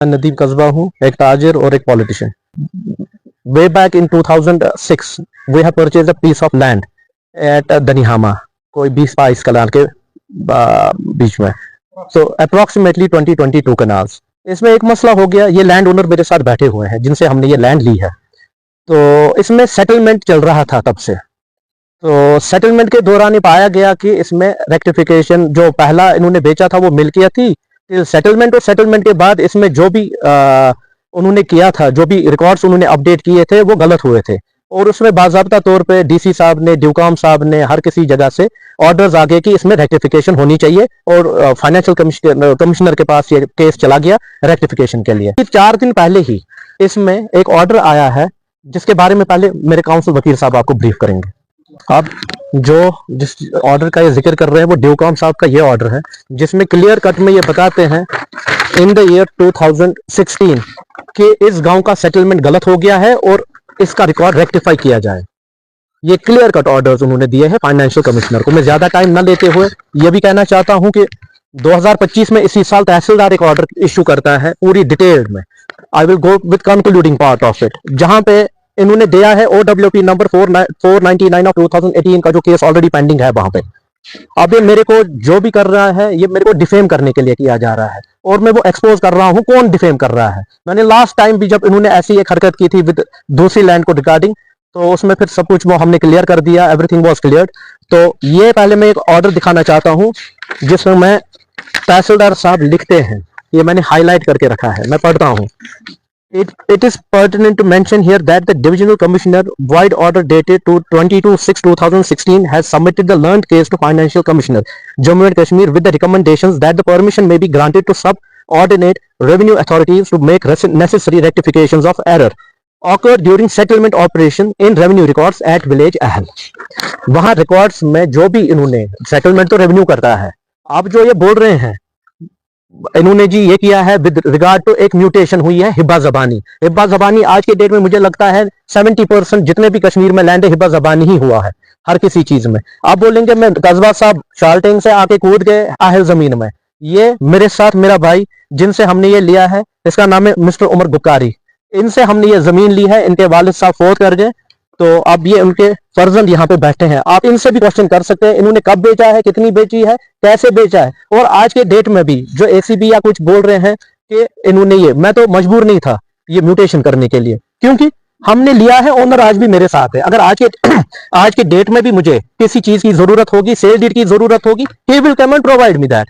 नदीम कस्बा हूँ, एक ताजिर और एक politician. Way back in 2006 we have purchase a piece of land at Danihama, कोई 20-22 कनाल के बीच में, सो अप्रोक्सीमेटली 20-22 कनाल्स। इसमें एक मसला हो गया, ये लैंड ओनर मेरे साथ बैठे हुए हैं जिनसे हमने ये लैंड ली है, तो इसमें सेटलमेंट चल रहा था तब से। तो सेटलमेंट के दौरान ये पाया गया कि इसमें रेक्टिफिकेशन, जो पहला इन्होंने बेचा था वो मिल्कियत थी, सेटलमेंट और सेटलमेंट के बाद इसमें जो भी उन्होंने किया था, जो भी रिकॉर्ड्स उन्होंने अपडेट किए थे वो गलत हुए थे, और उसमें बाज़ाब्ता तौर पे डीसी साहब ने, ड्यूकॉम साहब ने, हर किसी जगह से ऑर्डर्स आ गए कि इसमें रेक्टिफिकेशन होनी चाहिए, और फाइनेंशियल कमिश्नर के पास ये केस चला गया रेक्टिफिकेशन के लिए। 4 दिन पहले ही इसमें एक ऑर्डर आया है जिसके बारे में पहले मेरे काउंसिल वकील साहब आपको ब्रीफ करेंगे। अब जिस ऑर्डर का ये जिक्र कर रहे हैं वो ड्यूकॉम साहब का ये ऑर्डर है, जिसमें क्लियर कट में ये बताते हैं इन द ईयर 2016 कि इस गांव का सेटलमेंट गलत हो गया है और इसका रिकॉर्ड रेक्टिफाई किया जाए। ये क्लियर कट ऑर्डर्स उन्होंने दिए हैं फाइनेंशियल कमिश्नर को। मैं ज्यादा टाइम न लेते हुए ये भी कहना चाहता हूं कि 2025 में इसी साल तहसीलदार एक ऑर्डर इशू करता है पूरी डिटेल में। I will go with concluding part of it, जहां पे इन्होंने दिया है OWP नंबर 499 ऑफ 2018 का जो केस ऑलरेडी पेंडिंग है वहां पे। अब ये मेरे को जो भी कर रहा है ये मेरे को डिफेम करने के लिए किया जा रहा है, और मैं वो एक्सपोज कर रहा हूं कौन डिफेम कर रहा है। मैंने लास्ट टाइम भी जब इन्होंने ऐसी एक हरकत की थी विद दूसरी लैंड को रिगार्डिंग, तो उसमें फिर सब कुछ वो हमने क्लियर कर दिया, एवरीथिंग वाज क्लियर। तो ये पहले मैं एक ऑर्डर दिखाना चाहता हूं जिसमें मैं तहसीलदार साहब लिखते हैं, ये मैंने हाईलाइट करके रखा है, मैं पढ़ता हूं। It is pertinent to mention here that the Divisional Commissioner, void order dated to 22/6/2016, has submitted the learned case to Financial Commissioner, Jammu and Kashmir, with the recommendations that the permission may be granted to subordinate revenue authorities to make necessary rectifications of error occurred during settlement operation in revenue records at village Ahal। वहां records में जो भी इन्होंने, settlement तो revenue करता है, आप जो ये बोल रहे हैं इन्होंने जी ये किया है विद रिगार्ड टू एक म्यूटेशन हुई है हिब्बा ज़बानी। हिब्बा ज़बानी आज के डेट में मुझे लगता है 70% जितने भी कश्मीर में लैंड है हिब्बा ज़बानी ही हुआ है हर किसी चीज में। आप बोलेंगे मैं कस्बा साहब शाल्टेंग से आके कूद गए आहल जमीन में, ये मेरे साथ मेरा भाई जिनसे हमने ये लिया है, इसका नाम है मिस्टर उमर बुकारी, इनसे हमने ये जमीन ली है, इनके वालिद साहब फोत कर गए, तो अब ये उनके फर्जंद यहाँ पे बैठे हैं। आप इनसे भी क्वेश्चन कर सकते हैं इन्होंने कब बेचा है, कितनी बेची है, कैसे बेचा है। और आज के डेट में भी जो ACB या कुछ बोल रहे हैं कि इन्होंने ये, मैं तो मजबूर नहीं था ये म्यूटेशन करने के लिए, क्योंकि हमने लिया है, ओनर आज भी मेरे साथ है। अगर आज के डेट में भी मुझे किसी चीज की जरूरत होगी, सेल डीड की जरूरत होगी, he will come and provide me that.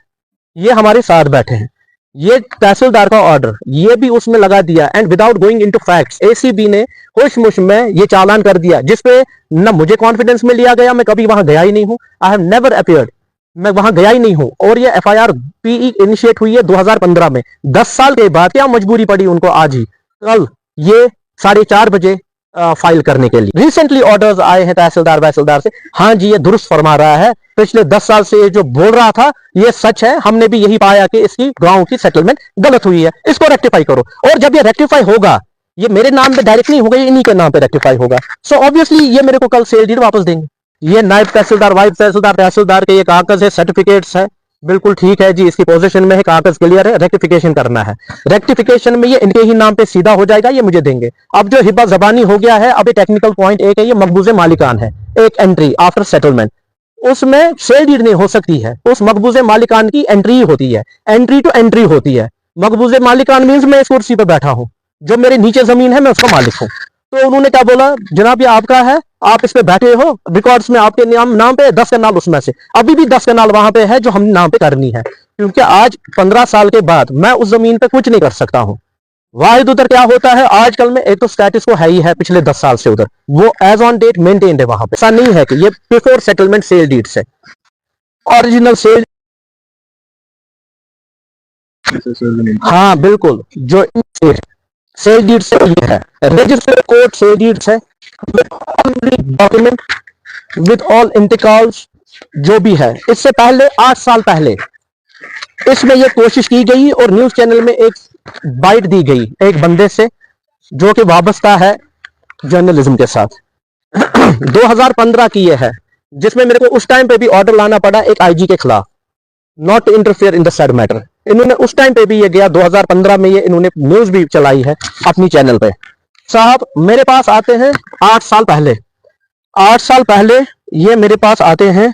ये हमारे साथ बैठे हैं। ये तहसीलदार का ऑर्डर ये भी उसमें लगा दिया, and without going into facts ACB ने होश-मुश में ये चालान कर दिया, जिसपे न मुझे कॉन्फिडेंस में लिया गया, मैं कभी वहां गया ही नहीं हूं, आई हैव नेवर अपीयर्ड, मैं वहां गया ही नहीं हूं। और ये FIR PE इनिशिएट हुई है 2015 में, 10 साल के बाद क्या मजबूरी पड़ी उनको आज ही कल ये 4:30 बजे फाइल करने के लिए। रिसेंटली ऑर्डर्स आए हैं तहसीलदार से, हाँ जी ये दुरुस्त फरमा रहा है, पिछले 10 साल से ये जो बोल रहा था ये सच है, हमने भी यही पाया कि इसकी गांव की सेटलमेंट गलत हुई है, इसको रेक्टिफाई करो। और जब ये रेक्टिफाई होगा, ये मेरे नाम पे डायरेक्ट नहीं होगा, ये इन्हीं के नाम पे रेक्टिफाई होगा, सो ऑब्वियसली ये मेरे को कल सेल डीड वापस देंगे। ये नायब तहसीलदार, वाइफ तहसीलदार के ये कागज है, सर्टिफिकेट्स है, बिल्कुल ठीक है जी, इसकी पोजीशन में है, कागज क्लियर है, रेक्टिफिकेशन करना है, रेक्टिफिकेशन में ये इनके ही नाम पे सीधा हो जाएगा, ये मुझे देंगे। अब जो हिब्बा ज़बानी हो गया है, अब ये टेक्निकल पॉइंट एक है, ये मकबूज़े मालिकान है, एक एंट्री आफ्टर सेटलमेंट, उसमें सेल डीड नहीं हो सकती है, उस मकबूज़े मालिकान की एंट्री होती है, एंट्री टू एंट्री होती है। मकबूज़े मालिकान मींस मैं इस कुर्सी पे बैठा हूं, जो मेरे नीचे जमीन है मैं उसका मालिक हूं। तो उन्होंने क्या बोला, जनाब ये आपका है, आप इस पे बैठे हो, रिकॉर्ड्स में आपके नाम पे 10 कनाल, उसमें से अभी भी 10 कनाल वहां पे है जो हम नाम पे करनी है, क्योंकि आज 15 साल के बाद मैं उस जमीन पे कुछ नहीं कर सकता हूं। वाहिद उधर क्या होता है आजकल में, एक तो स्टेटस को है ही है पिछले 10 साल से उधर, वो एज ऑन डेट मेंटेन्ड है वहां पे, ऐसा नहीं है कि ये बिफोर सेटलमेंट सेल डीड से ओरिजिनल सेल, हाँ बिल्कुल, जो सेल डीड से ये है, रजिस्टर्ड कोर्ट सेल डीड है, डॉक्यूमेंट विद ऑल इंतकाल्स जो भी है। इससे पहले 8 साल पहले इसमें यह कोशिश की गई और न्यूज चैनल में एक बाइट दी गई एक बंदे से जो कि वाबस्ता है जर्नलिज्म के साथ। 2015 की यह है, जिसमें मेरे को उस टाइम पे भी ऑर्डर लाना पड़ा एक IG के खिलाफ, not to interfere in the sad matter. इन्होंने उस टाइम पे भी ये गया 2015 में, ये इन्होंने न्यूज भी चलाई है अपनी चैनल पे। साहब मेरे पास आते हैं 8 साल पहले, 8 साल पहले ये मेरे पास आते हैं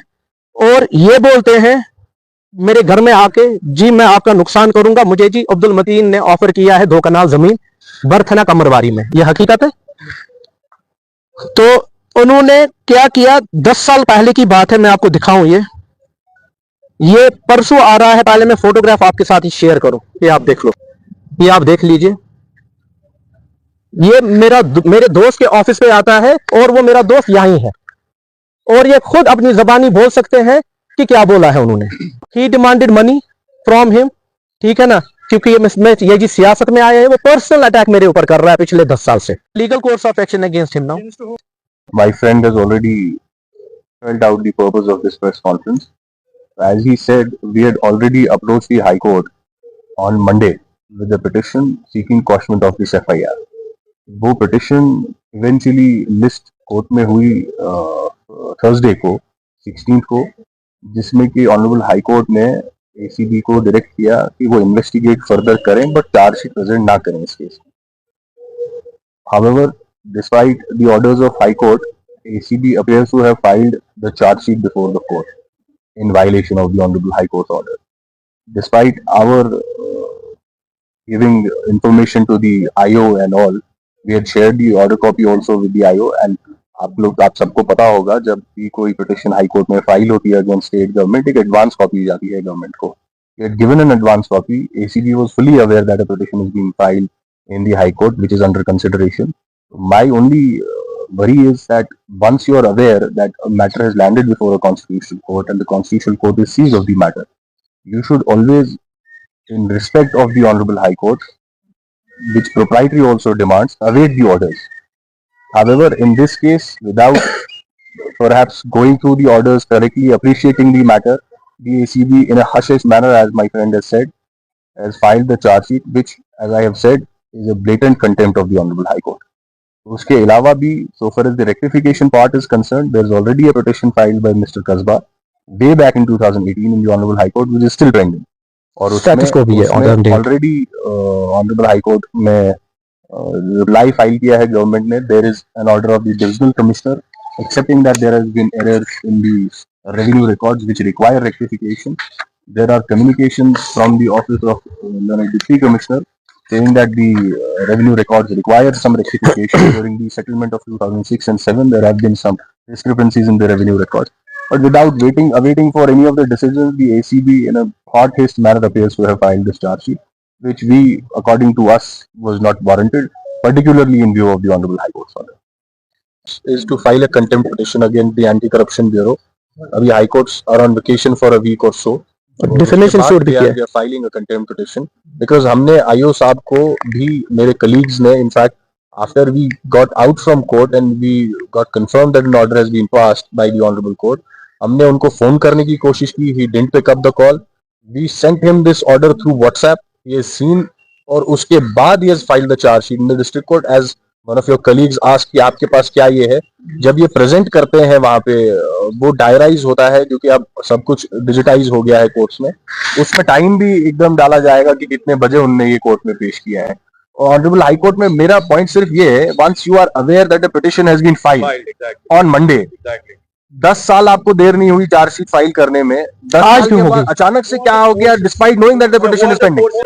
और ये बोलते हैं मेरे घर में आके, जी मैं आपका नुकसान करूंगा, मुझे जी अब्दुल मतीन ने ऑफर किया है 2 कनाल जमीन बरथना कमरवारी में। ये हकीकत है। तो उन्होंने क्या किया, 10 साल पहले की बात है, मैं आपको दिखाऊं। ये परसों आ रहा है, पहले मैं फोटोग्राफ आपके साथ ही शेयर करूं, ये आप देख लो, ये आप देख लीजिए। ये मेरे दोस्त के ऑफिस पे आता है और वो मेरा दोस्त यहीं है, और ये खुद अपनी जबानी बोल सकते हैं कि क्या बोला है उन्होंने। ही डिमांडेड मनी फ्रॉम हिम, ठीक है ना, क्योंकि ये जी सियासत में आए हैं, वो पर्सनल अटैक मेरे ऊपर कर रहा है पिछले 10 साल से। Legal course of action against him now. My friend has already spelled out the purpose of this press conference. As he said, we had already approached the High Court on Monday with a petition seeking quashment of this FIR. वो petition eventually list court में हुई Thursday को 16 को, जिसमें कि honourable high court ने ACB को direct किया कि वो इन्वेस्टिगेट फर्दर करें बट चार्जशीट प्रेजेंट ना करें इस केस में। However, despite the orders of High Court, ACB appears to have filed the charge sheet before the court in violation of the Honorable High Court's order. Despite our giving information to the IO and all, we had shared the order copy also with the IO, and आप सबको पता होगा जब भी कोई petition high court में file होती है अगेंस्ट स्टेट गवर्नमेंट, एक एडवांस कॉपी जाती है गवर्नमेंट को। We had given an advance copy. ACB was fully aware that a petition is being filed in the High Court, which is under consideration. My only worry is that once you are aware that a matter has landed before a constitutional court and the constitutional court is seized of the matter, you should always, in respect of the Honorable High Court, which proprietary also demands, await the orders. However, in this case, without perhaps going through the orders correctly, appreciating the matter, the ACB, in a hush-hush manner, as my friend has said, has filed the charge sheet, which, as I have said, is a blatant contempt of the Honorable High Court. उसके अलावा भी, so far as the rectification part is concerned, there is already a petition filed by Mr. Kasba way back in 2018 in the Honorable High Court, which is still pending. और उसमें already Honorable High Court में reply file किया है government ने. There is an order of the divisional commissioner accepting that there has been errors in the revenue records which require rectification. There are communications from the office of the deputy commissioner saying that the revenue records require some rectification. During the settlement of 2006 and 7, there have been some discrepancies in the revenue records. But without awaiting for any of the decisions, the ACB in a hot haste manner appears to have filed this charge sheet, which we, according to us, was not warranted, particularly in view of the Honorable High Court's order. Is to file a contempt petition against the Anti-Corruption Bureau. Abhi High Courts are on vacation for a week or so. Definition should be we are filing a contempt petition because हमने IO साहब को भी, मेरे colleagues ने, in fact, after we got out from court and we got confirmed that an order has been passed by the Honorable Court, हमने उनको phone करने की कोशिश की. He didn't pick up the call. We sent him this order through WhatsApp. He has seen, और उसके बाद he has filed the charge sheet in the district court as one of your colleagues asked कि आपके पास क्या ये है. जब ये प्रेजेंट करते हैं वहां पे, वो डायराइज होता है क्योंकि अब सब कुछ डिजिटाइज हो गया है कोर्ट्स में. उसमें टाइम भी एकदम डाला जाएगा कि कितने बजे उन्होंने ये कोर्ट में पेश किया है. ऑनरेबल हाई कोर्ट में मेरा पॉइंट सिर्फ ये है, once you are aware that a petition has been filed on Monday, 10 साल आपको देर नहीं हुई चार्जशीट फाइल करने में, 10 साल के बाद अचानक से क्या हो गया, despite knowing that the petition is pending.